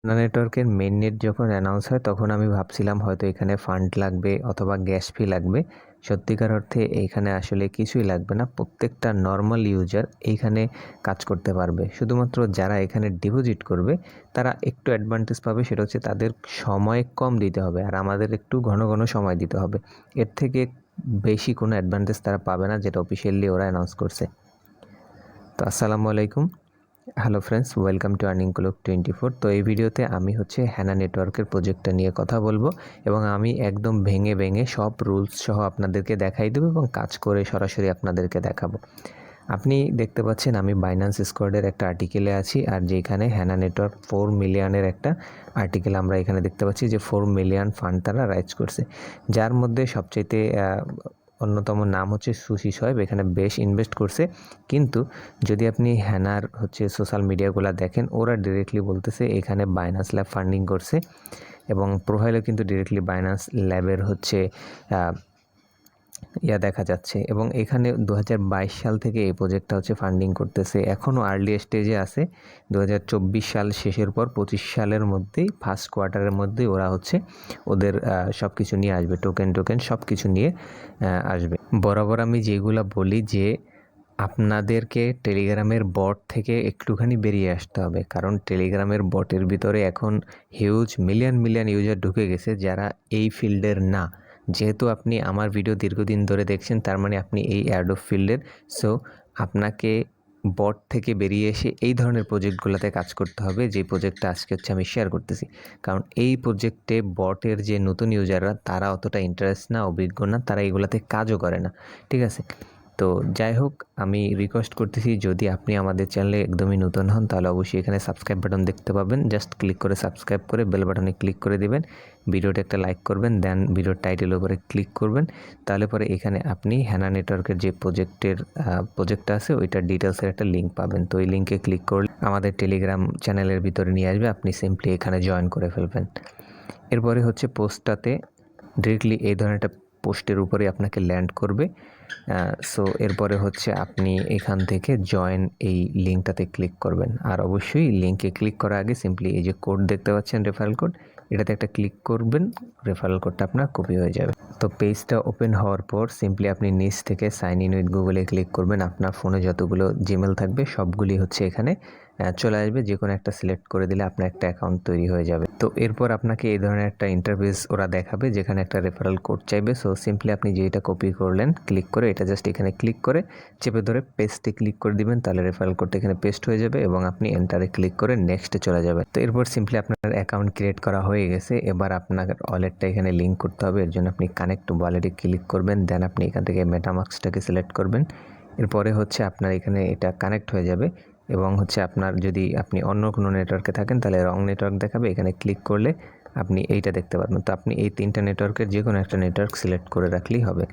নেটওয়ার্কের main net যখন announce হয় তখন আমি ভাবছিলাম হয়তো এখানে ফান্ড লাগবে অথবা গ্যাস ফি লাগবে। সত্যিকার অর্থে এইখানে আসলে কিছুই লাগবে না। প্রত্যেকটা নর্মাল ইউজার এইখানে কাজ করতে পারবে। শুধুমাত্র যারা এখানে ডিপোজিট করবে তারা একটু অ্যাডভান্টেজ পাবে, সেটা হচ্ছে তাদের সময় কম দিতে হবে আর আমাদের একটু ঘন ঘন সময় দিতে হবে। এর থেকে বেশি কোনো অ্যাডভান্টেজ তারা পাবে না, যেটা অফিসিয়ালি ওরা অ্যানাউন্স করছে। তো আসসালামু আলাইকুম, hello friends, welcome to earning clock 24। তো এই ভিডিওতে আমি হ্যানা নেটওয়ার্কের প্রজেক্টটা নিয়ে কথা বলবো এবং আমি একদম ভেঙে ভেঙে সব রুলস সহ আপনাদেরকে দেখাই দেবো এবং কাজ করে সরাসরি আপনাদেরকে দেখাবো। আপনি দেখতে পাচ্ছেন আমি বাইন্যান্স স্কোয়াডের একটা আর্টিকেলে আছি, আর যেখানে হ্যানা নেটওয়ার্ক 4 মিলিয়নের একটা আর্টিকেল আমরা এখানে দেখতে পাচ্ছি যে 4 মিলিয়ন ফান্ড তারা রাইজ করছে, যার মধ্যে সবচাইতে অন্যতম নাম সুশি সোয়েব এখানে বেশ ইনভেস্ট করছে। কিন্তু যদি আপনি হ্যানার সোশ্যাল মিডিয়াগুলো দেখেন, ওরা ডিরেক্টলি বলতেছে এখানে বাইন্যান্স ল্যাব ফান্ডিং করছে এবং প্রোফাইলও কিন্তু ডিরেক্টলি বাইন্যান্স ল্যাবের দেখা যাচ্ছে। এবং এখানে 2022 সাল থেকে এই প্রজেক্টটা ফান্ডিং করতেছে, এখনও আর্লি স্টেজে আছে। 2024 সাল শেষের পর 25 সালের মধ্যেই ফার্স্ট কোয়ার্টারের মধ্যেই ওরা ওদের সব কিছু নিয়ে আসবে, টোকেন সব কিছু নিয়ে আসবে। বরাবর আমি যেগুলো বলি যে আপনাদেরকে টেলিগ্রামের বট থেকে একটুখানি বেরিয়ে আসতে হবে, কারণ টেলিগ্রামের বটের ভিতরে এখন হিউজ মিলিয়ন ইউজার ঢুকে গেছে যারা এই ফিল্ডের না। যেহেতু আপনি আমার ভিডিও দীর্ঘদিন ধরে দেখছেন, তার মানে আপনি এই অ্যাডোব ফিল্ডের। সো আপনাকে বট থেকে বেরিয়ে এসে এই ধরনের প্রজেক্টগুলোতে কাজ করতে হবে, যে প্রজেক্টটা আজকে আমি শেয়ার করতেছি। কারণ এই প্রজেক্টে বটের যে নতুন ইউজাররা তারা অতটা ইন্টারেস্ট না, অভিজ্ঞ না, তারা এগুলাতে কাজও করে না। ঠিক আছে, তো যাই হোক, আমি রিকোয়েস্ট করতেছি যদি আপনি আমাদের চ্যানেলে একদমই নতুন হন তাহলে অবশ্যই এখানে সাবস্ক্রাইব বাটন দেখতে পাবেন, জাস্ট ক্লিক করে সাবস্ক্রাইব করে বেল বাটনে ক্লিক করে দিবেন, ভিডিওটা একটা লাইক করবেন, দেন ভিডিওর টাইটেলের উপরে ক্লিক করবেন। তাহলে পরে এখানে আপনি হ্যানা নেটওয়ার্কের যে প্রজেক্টটা আছে ওইটার ডিটেলসের একটা লিঙ্ক পাবেন। তো এই লিঙ্কে ক্লিক করলে আমাদের টেলিগ্রাম চ্যানেলের ভিতরে নিয়ে আসবে, আপনি সিম্পলি এখানে জয়েন করে ফেলবেন। এরপরে পোস্টটাতে ডিরেক্টলি এই ধরনের একটা পোস্টের উপরে আপনাকে ল্যান্ড করবে। সো এরপরে আপনি এখান থেকে জয়েন এই লিঙ্কটাতে ক্লিক করবেন, আর অবশ্যই লিঙ্কে ক্লিক করার আগে সিম্পলি এই যে কোড দেখতে পাচ্ছেন রেফারেল কোড, এটাতে একটা ক্লিক করবেন, রেফারেল কোডটা আপনার কপি হয়ে যাবে। তো পেজটা ওপেন হওয়ার পর সিম্পলি আপনি নিচ থেকে সাইন ইন উইথ গুগলে ক্লিক করবেন। আপনার ফোনে যতগুলো জিমেল থাকবে সবগুলি এখানে চলে আসবে, যে কোনো একটা সিলেক্ট করে দিলে আপনার একটা অ্যাকাউন্ট তৈরি হয়ে যাবে। তো এরপর আপনাকে এই ধরনের একটা ইন্টারফেস ওরা দেখাবে যেখানে একটা রেফারেল কোড চাইবে। সো সিম্পলি আপনি যেটা কপি করলেন ক্লিক করে এটা জাস্ট এখানে ক্লিক করে চেপে ধরে পেস্টে ক্লিক করে দিবেন, তাহলে রেফারেল কোডটা এখানে পেস্ট হয়ে যাবে এবং আপনি এন্টারে ক্লিক করে নেক্সটে চলে যাবেন। তো এরপর সিম্পলি আপনার অ্যাকাউন্ট ক্রিয়েট করা হয়ে গেছে। এবার আপনার ওয়ালেটটা এখানে লিঙ্ক করতে হবে, এর জন্য আপনি কানেক্ট ওয়ালেটে ক্লিক করবেন, দেন আপনি এখান থেকে মেটামাস্কটাকে সিলেক্ট করবেন। এরপরে আপনার এখানে এটা কানেক্ট হয়ে যাবে এবং আপনার যদি আপনি অন্য কোনো নেটওয়ার্কে থাকেন তাহলে রং নেটওয়ার্ক দেখাবে, এখানে ক্লিক করলে আপনি এইটা দেখতে পারবেন। তো আপনি এই 3টা নেটওয়ার্কের যে কোনো একটা নেটওয়ার্ক সিলেক্ট করে রাখলেই হবে।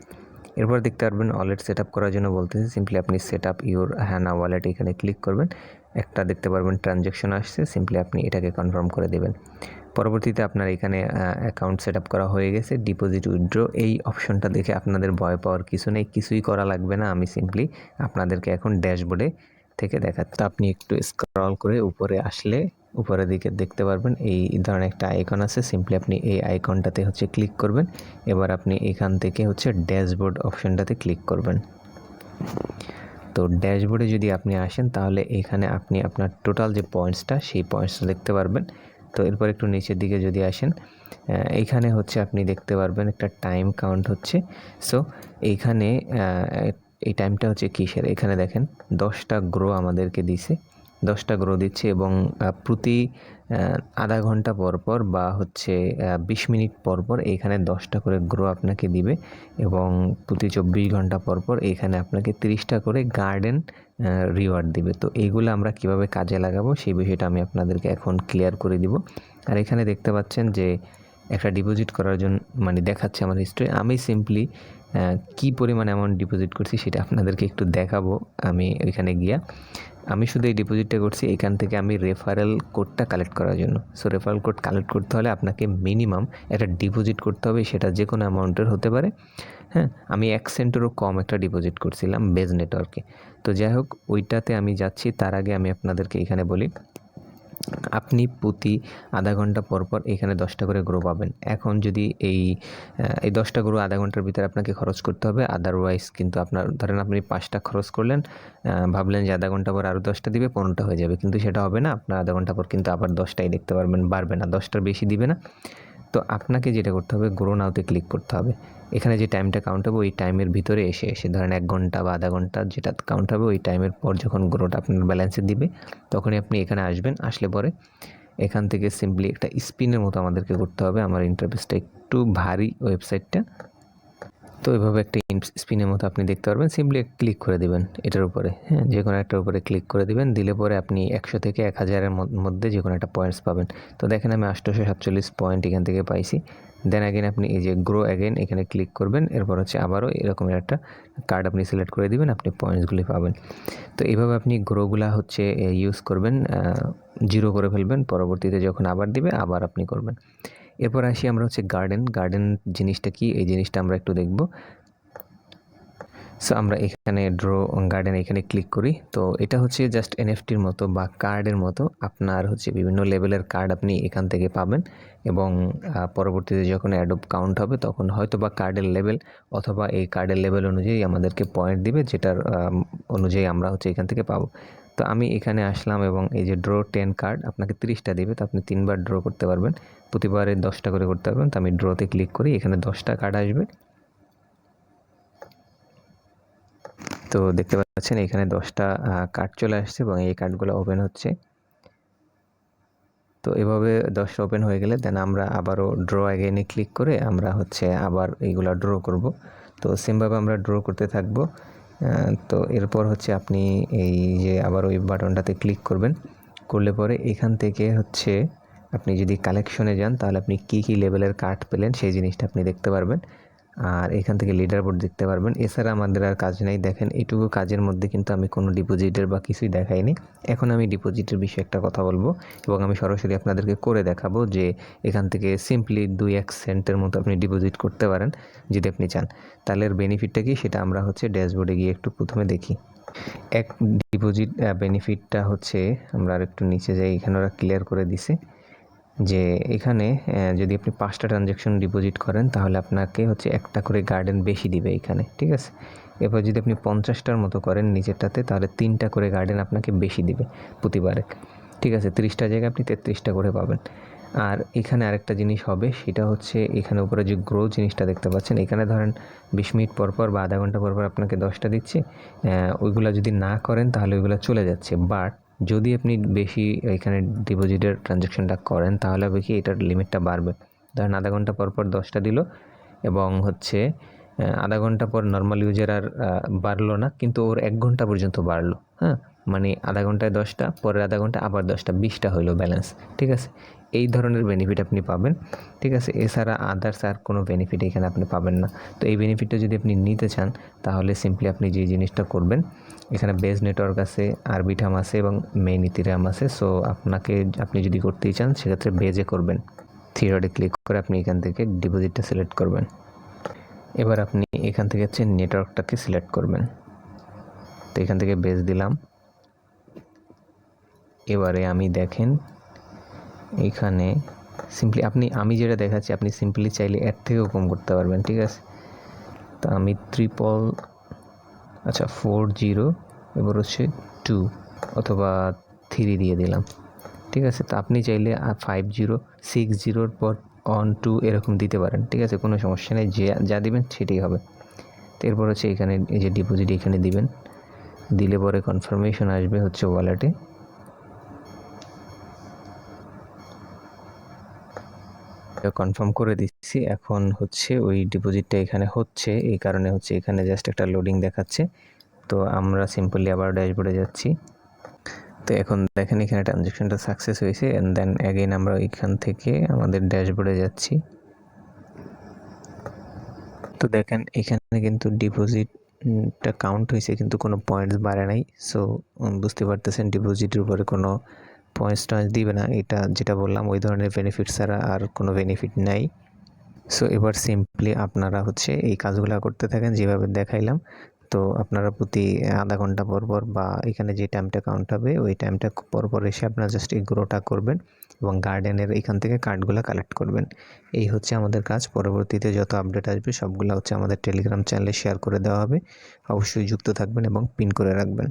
এরপর দেখতে পারবেন ওয়ালেট সেট আপ করার জন্য বলতেছে, সিম্পলি আপনি set up your Hannah wallet এখানে ক্লিক করবেন। একটা দেখতে পারবেন ট্রানজ্যাকশন আসছে, সিম্পলি আপনি এটাকে কনফার্ম করে দেবেন। পরবর্তীতে আপনার এখানে অ্যাকাউন্ট সেট আপ করা হয়ে গেছে। ডিপোজিট উইথড্র এই অপশনটা দেখে আপনাদের ভয় পাওয়ার কিছু নেই, কিছুই করা লাগবে না। আমি সিম্পলি আপনাদেরকে এখন ড্যাশবোর্ডে থেকে দেখাচ্ছি। আপনি একটু স্ক্রল করে উপরে আসলে উপরের দিকে দেখতে পারবেন এই ধরনের একটা আইকন আছে, সিম্পলি আপনি এই আইকনটাতে ক্লিক করবেন। এবার আপনি এখান থেকে ড্যাশবোর্ড অপশনটাতে ক্লিক করবেন। তো ড্যাশবোর্ডে যদি আপনি আসেন তাহলে এখানে আপনি আপনার টোটাল যে পয়েন্টসটা সেই পয়েন্টসটা দেখতে পারবেন। তো এরপর একটু নিচের দিকে যদি আসেন, এইখানে আপনি দেখতে পারবেন একটা টাইম কাউন্ট হচ্ছে। সো এইখানে এই টাইমটা কিসের, এখানে দেখেন 10টা গ্রো আমাদেরকে দিছে, 10টা গ্রো দিচ্ছে এবং প্রতি আধা ঘন্টা পর পর বা 20 মিনিট পর পর এইখানে 10টা করে গ্রো আপনাকে দিবে এবং প্রতি 24 ঘন্টা পর পর এইখানে আপনাকে 30টা করে গার্ডেন রিওয়ার্ড দিবে। তো এইগুলো আমরা কিভাবে কাজে লাগাবো সেই বিষয়টা আমি আপনাদেরকে এখন ক্লিয়ার করে দিব। আর এখানে দেখতে পাচ্ছেন যে একটা ডিপোজিট করার জন্য দেখাচ্ছে আমার হিস্ট্রি। আমি সিম্পলি কি পরিমাণ অ্যামাউন্ট ডিপোজিট করছি সেটা আপনাদেরকে একটু দেখাবো। আমি ওইখানে গিয়া আমি শুধু এই ডিপোজিটটা করছি এখান থেকে আমি রেফারেল কোডটা কালেক্ট করার জন্য। সো রেফারেল কোড কালেক্ট করতে হলে আপনাকে মিনিমাম একটা ডিপোজিট করতে হবে, সেটা যে কোনো অ্যামাউন্টের হতে পারে। হ্যাঁ, আমি 1 সেন্টেরও কম একটা ডিপোজিট করছিলাম বেজ নেটওয়ার্কে। তো যাই হোক, ওইটাতে আমি যাচ্ছি, তার আগে আমি আপনাদেরকে এখানে বলি আপনি প্রতি আধা ঘন্টা পর পর এখানে 10টা করে গ্রো পাবেন। এখন যদি এই 10টা গ্রো আধা ঘন্টার ভিতরে আপনাকে খরচ করতে হবে, আদারওয়াইজ কিন্তু আপনার ধরেন আপনি 5টা খরচ করলেন, ভাবলেন যে আধা ঘন্টা পর আরও 10টা দিবে, 15টা হয়ে যাবে, কিন্তু সেটা হবে না। আপনার আধা ঘন্টা পর কিন্তু আবার 10টাই দেখতে পারবেন, বাড়বে না, 10টার বেশি দিবে না। তো আপনাকে যেটা করতে হবে, গ্রো নাওতে ক্লিক করতে হবে। এখানে যে টাইমটা কাউন্ট হবে ওই টাইমের ভিতরে এসে ধরেন 1 ঘন্টা বা আধা ঘন্টা যেটা কাউন্ট হবে ওই টাইমের পর যখন গ্রোটা আপনার ব্যালেন্সে দিবে তখনই আপনি এখানে আসবেন। আসলে পরে এখান থেকে সিম্পলি একটা স্পিনের মতো আমাদেরকে করতে হবে। আমার ইন্টারফেসটা একটু ভারী ওয়েবসাইটটা, তো এভাবে একটা স্পিনের মতো আপনি দেখতে পারবেন। সিম্পলি ক্লিক করে দিবেন এটার উপরে, হ্যাঁ, যে কোনো একটার উপরে ক্লিক করে দিবেন। দিলে পরে আপনি 100 থেকে 1000-এর মধ্যে যে কোনো একটা পয়েন্টস পাবেন। তো দেখেন আমি 847 পয়েন্ট এখান থেকে পাইছি। দেন অ্যাগেন আপনি এই যে গ্রো অ্যাগেন এখানে ক্লিক করবেন। এরপর হচ্ছে আবারও এরকমের একটা কার্ড আপনি সিলেক্ট করে দিবেন, আপনি পয়েন্টসগুলি পাবেন। তো এইভাবে আপনি গ্রোগুলা হচ্ছে ইউজ করবেন, 0 করে ফেলবেন, পরবর্তীতে যখন আবার দিবে আবার আপনি করবেন। এরপর আসি আমরা হচ্ছে গার্ডেন জিনিসটা কি, এই জিনিসটা আমরা একটু দেখব। সো আমরা এখানে ড্র গার্ডেন এখানে ক্লিক করি। তো এটা হচ্ছে জাস্ট এনএফটির মতো বা কার্ডের মতো, আপনার হচ্ছে বিভিন্ন লেভেলের কার্ড আপনি এখান থেকে পাবেন এবং পরবর্তীতে যখন অ্যাডোব কাউন্ট হবে তখন হয়তো বা কার্ডের লেভেল অথবা এই কার্ডের লেভেল অনুযায়ী আমাদেরকে পয়েন্ট দিবে, যেটার অনুযায়ী আমরা হচ্ছে এখান থেকে পাবো। তো আমি এখানে আসলাম এবং এই যে ড্র 10 কার্ড আপনাকে 30টা দিবে, তো আপনি 3বার ড্র করতে পারবেন, প্রতিবারে 10টা করে করতে পারবেন। তো আমি ড্রতে ক্লিক করি, এখানে 10টা কার্ড আসবে। তো দেখতে পাচ্ছেন এখানে 10টা কার্ড চলে আসছে এবং এই কার্ডগুলো ওপেন হচ্ছে। তো এভাবে 10টা ওপেন হয়ে গেলে দেন আমরা আবারও ড্র অ্যাগেনে ক্লিক করে আমরা হচ্ছে আবার এইগুলো ড্র করব। তো সেমভাবে আমরা ড্র করতে থাকবো। তো এরপর হচ্ছে আপনি এই যে আবার ওই বাটনটাতে ক্লিক করবেন, করলে পরে এখান থেকে হচ্ছে আপনি যদি কালেকশনে যান তাহলে আপনি কী কী লেভেলের কার্ড পেলেন সেই জিনিসটা আপনি দেখতে পারবেন, আর এখান থেকে লিডার বোর্ড দেখতে পারবেন। এছাড়া আমাদের আর কাজ নেই। দেখেন এইটুকু কাজের মধ্যে কিন্তু আমি কোনো ডিপোজিটের বা কিছুই দেখাইনি। এখন আমি ডিপোজিটের বিষয়ে একটা কথা বলবো এবং আমি সরাসরি আপনাদেরকে করে দেখাবো যে এখান থেকে সিম্পলি 2-1 সেন্টের মতো আপনি ডিপোজিট করতে পারেন যদি আপনি চান। তাহলে এর বেনিফিটটা কি সেটা আমরা হচ্ছে ড্যাশবোর্ডে গিয়ে একটু প্রথমে দেখি। এক ডিপোজিট বেনিফিটটা হচ্ছে, আমরা আর একটু নিচে যাই, এখানে ওরা ক্লিয়ার করে দিছে যে এখানে যদি আপনি 5টা ট্রানজ্যাকশন ডিপোজিট করেন তাহলে আপনাকে হচ্ছে একটা করে গার্ডেন বেশি দিবে এখানে, ঠিক আছে। এরপর যদি আপনি 50টার মতো করেন নিচেরটাতে তাহলে 3টা করে গার্ডেন আপনাকে বেশি দিবে প্রতিবারে, ঠিক আছে। 30টা জায়গায় আপনি 33টা করে পাবেন। আর এখানে আরেকটা জিনিস হবে, সেটা হচ্ছে এখানে উপরে যে গ্রো জিনিসটা দেখতে পাচ্ছেন, এখানে ধরেন 20 মিনিট পর পর বা আধা ঘন্টা পর পর আপনাকে 10টা দিচ্ছে, ওইগুলো যদি না করেন তাহলে ওইগুলো চলে যাচ্ছে। বাট যদি আপনি বেশি এখানে ডিপোজিটের ট্রানজ্যাকশনটা করেন তাহলে হবে কি এটার লিমিটটা বাড়বে। ধরেন আধা ঘন্টা পর পর 10টা দিল এবং হচ্ছে আধা ঘন্টা পর নর্মাল ইউজার আর বাড়লো না, কিন্তু ওর 1 ঘন্টা পর্যন্ত বাড়লো, হ্যাঁ, মানে আধা ঘন্টায় 10টা, পরের আধা ঘন্টা আবার 10টা, 20টা হইলো ব্যালেন্স, ঠিক আছে। এই ধরনের বেনিফিট আপনি পাবেন, ঠিক আছে। এছাড়া আদার্স আর কোনো বেনিফিট এখানে আপনি পাবেন না। তো এই বেনিফিটটা যদি আপনি নিতে চান তাহলে সিম্পলি আপনি যে জিনিসটা করবেন, এখানে বেজ নেটওয়ার্ক আছে, আরবিটাম আছে এবং মেইন ইথেরিয়াম আছে। সো আপনি যদি করতেই চান সেক্ষেত্রে বেজে করবেন। থিওরিতে ক্লিক করে আপনি এখান থেকে ডিপোজিটটা সিলেক্ট করবেন। এবার আপনি এখান থেকে হচ্ছে নেটওয়ার্কটাকে সিলেক্ট করবেন। তো এখান থেকে বেজ দিলাম। এবারে আমি দেখেন এখানে সিম্পলি আমি যেটা দেখাচ্ছি আপনি সিম্পলি চাইলে এর থেকেও কম করতে পারবেন, ঠিক আছে। তো আমি 40, এবার হচ্ছে 2 অথবা 3 দিয়ে দিলাম, ঠিক আছে। তো আপনি চাইলে 50, 60 পর 1, 2 এরকম দিতে পারেন, ঠিক আছে, কোনো সমস্যা নেই, যা দিবেন সেটাই হবে। তো এরপর হচ্ছে এখানে এই যে ডিপোজিট এখানে দিবেন, দিলে পরে কনফার্মেশন আসবে হচ্ছে ওয়ালেটে। কনফার্ম করে দিচ্ছি। এখন হচ্ছে ওই ডিপোজিটটা এখানে হচ্ছে, এই কারণে হচ্ছে এখানে জাস্ট একটা লোডিং দেখাচ্ছে। তো আমরা সিম্পলি আবার ড্যাশবোর্ডে যাচ্ছি। তো এখন দেখেন এখানে ট্রানজ্যাকশনটা সাকসেস হয়েছে। অ্যান্ড দেন অ্যাগেন আমরা এখান থেকে আমাদের ড্যাশবোর্ডে যাচ্ছি। তো দেখেন এখানে কিন্তু ডিপোজিটটা কাউন্ট হয়েছে কিন্তু কোনো পয়েন্টস বাড়ে নাই। সো বুঝতে পারতেছেন ডিপোজিটের উপরে কোনো পয়েন্টস দিবে না। এটা যেটা বললাম ওই ধরনের বেনিফিট ছাড়া আর কোনো বেনিফিট নাই। সো এবার সিম্পলি আপনারা হচ্ছে এই কাজগুলো করতে থাকেন যেভাবে দেখাইলাম। তো আপনারা প্রতি আধা ঘন্টা পর পর বা এখানে যে টাইমটা কাউন্ট হবে ওই টাইমটা পর পর এসে আপনারা জাস্ট এই গ্রোটা করবেন এবং গার্ডেনের এখান থেকে কার্ডগুলো কালেক্ট করবেন। এই হচ্ছে আমাদের কাজ। পরবর্তীতে যত আপডেট আসবে সবগুলো হচ্ছে আমাদের টেলিগ্রাম চ্যানেলে শেয়ার করে দেওয়া হবে। অবশ্যই যুক্ত থাকবেন এবং পিন করে রাখবেন।